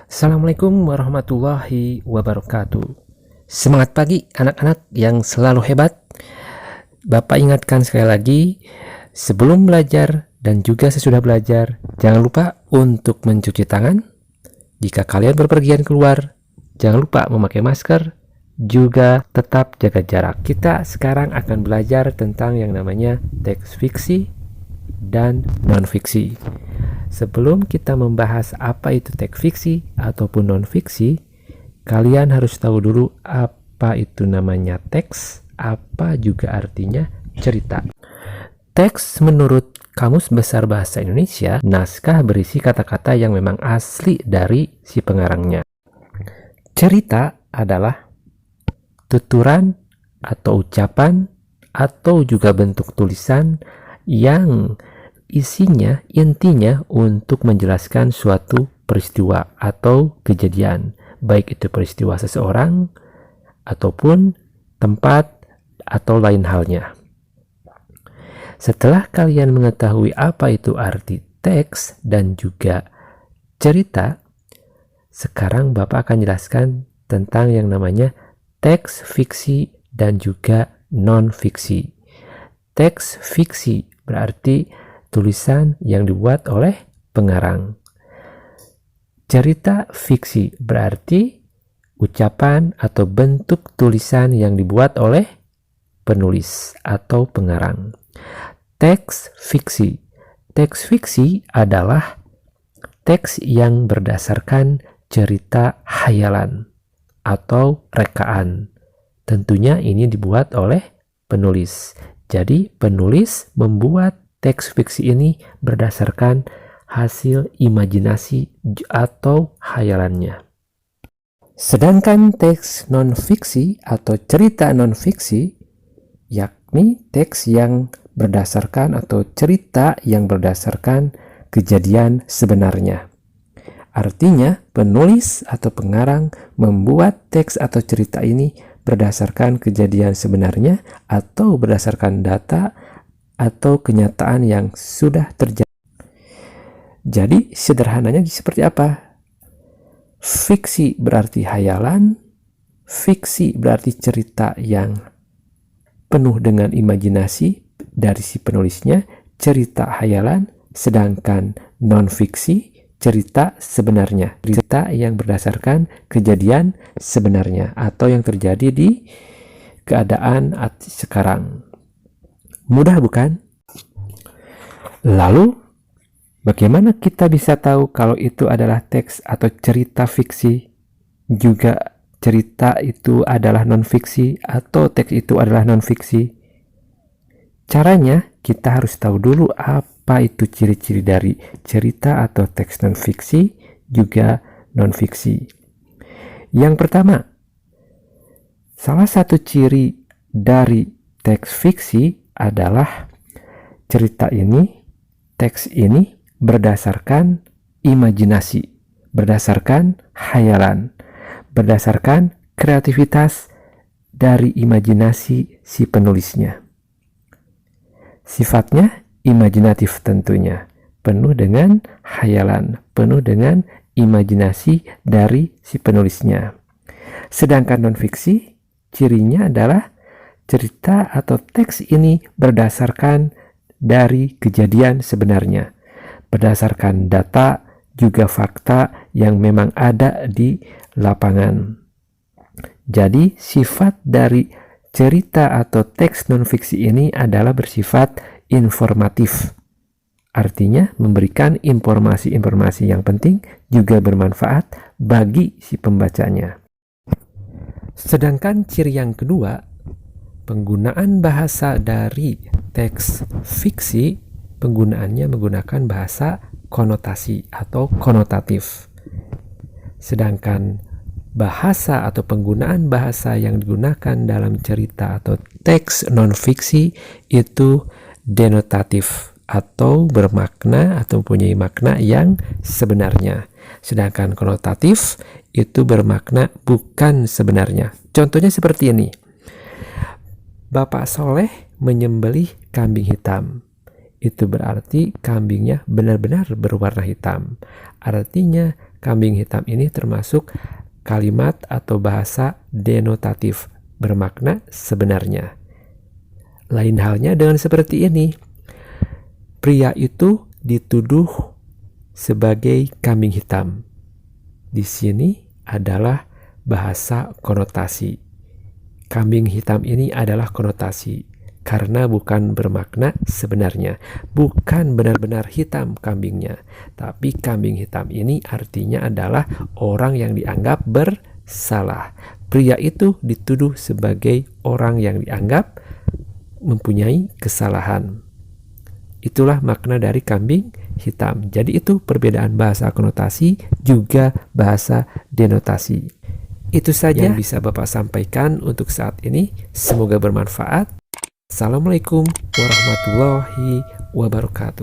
Assalamualaikum warahmatullahi wabarakatuh. Semangat pagi anak-anak yang selalu hebat. Bapak ingatkan sekali lagi, sebelum belajar dan juga sesudah belajar, jangan lupa untuk mencuci tangan. Jika kalian berpergian keluar, jangan lupa memakai masker, juga tetap jaga jarak. Kita sekarang akan belajar tentang yang namanya teks fiksi dan non-fiksi. Sebelum kita membahas apa itu teks fiksi ataupun non-fiksi, kalian harus tahu dulu apa itu namanya teks, apa juga artinya cerita. Teks menurut Kamus Besar Bahasa Indonesia, naskah berisi kata-kata yang memang asli dari si pengarangnya. Cerita adalah tuturan atau ucapan atau juga bentuk tulisan yang isinya intinya untuk menjelaskan suatu peristiwa atau kejadian, baik itu peristiwa seseorang ataupun tempat atau lain halnya. Setelah kalian mengetahui apa itu arti teks dan juga cerita, sekarang Bapak akan jelaskan tentang yang namanya teks fiksi dan juga non-fiksi. Teks fiksi berarti tulisan yang dibuat oleh pengarang. Cerita fiksi berarti ucapan atau bentuk tulisan yang dibuat oleh penulis atau pengarang. Teks fiksi. Teks fiksi adalah teks yang berdasarkan cerita hayalan atau rekaan. Tentunya ini dibuat oleh penulis. Jadi penulis membuat teks fiksi ini berdasarkan hasil imajinasi atau hayalannya. Sedangkan teks non-fiksi atau cerita non-fiksi, yakni teks yang berdasarkan atau cerita yang berdasarkan kejadian sebenarnya. Artinya, penulis atau pengarang membuat teks atau cerita ini berdasarkan kejadian sebenarnya atau berdasarkan data atau kenyataan yang sudah terjadi. Jadi sederhananya seperti apa? Fiksi berarti hayalan, fiksi berarti cerita yang penuh dengan imajinasi dari si penulisnya, cerita hayalan, sedangkan non-fiksi cerita sebenarnya, cerita yang berdasarkan kejadian sebenarnya atau yang terjadi di keadaan sekarang. Mudah bukan? Lalu, bagaimana kita bisa tahu kalau itu adalah teks atau cerita fiksi, juga cerita itu adalah non-fiksi atau teks itu adalah non-fiksi? Caranya, kita harus tahu dulu apa itu ciri-ciri dari cerita atau teks non-fiksi, juga non-fiksi. Yang pertama, salah satu ciri dari teks fiksi adalah cerita ini, teks ini berdasarkan imajinasi, berdasarkan hayalan, berdasarkan kreativitas dari imajinasi si penulisnya. Sifatnya imajinatif tentunya, penuh dengan hayalan, penuh dengan imajinasi dari si penulisnya. Sedangkan non-fiksi, cirinya adalah cerita atau teks ini berdasarkan dari kejadian sebenarnya, berdasarkan data juga fakta yang memang ada di lapangan. Jadi sifat dari cerita atau teks non-fiksi ini adalah bersifat informatif. Artinya memberikan informasi-informasi yang penting juga bermanfaat bagi si pembacanya. Sedangkan ciri yang kedua, penggunaan bahasa dari teks fiksi, penggunaannya menggunakan bahasa konotasi atau konotatif. Sedangkan bahasa atau penggunaan bahasa yang digunakan dalam cerita atau teks non-fiksi itu denotatif atau bermakna atau punya makna yang sebenarnya. Sedangkan konotatif itu bermakna bukan sebenarnya. Contohnya seperti ini. Bapak Soleh menyembelih kambing hitam. Itu berarti kambingnya benar-benar berwarna hitam. Artinya kambing hitam ini termasuk kalimat atau bahasa denotatif, bermakna sebenarnya. Lain halnya dengan seperti ini. Pria itu dituduh sebagai kambing hitam. Di sini adalah bahasa konotasi. Kambing hitam ini adalah konotasi karena bukan bermakna sebenarnya. Bukan benar-benar hitam kambingnya, tapi kambing hitam ini artinya adalah orang yang dianggap bersalah. Pria itu dituduh sebagai orang yang dianggap mempunyai kesalahan. Itulah makna dari kambing hitam. Jadi itu perbedaan bahasa konotasi juga bahasa denotasi. Itu saja yang bisa Bapak sampaikan untuk saat ini. Semoga bermanfaat. Assalamualaikum warahmatullahi wabarakatuh.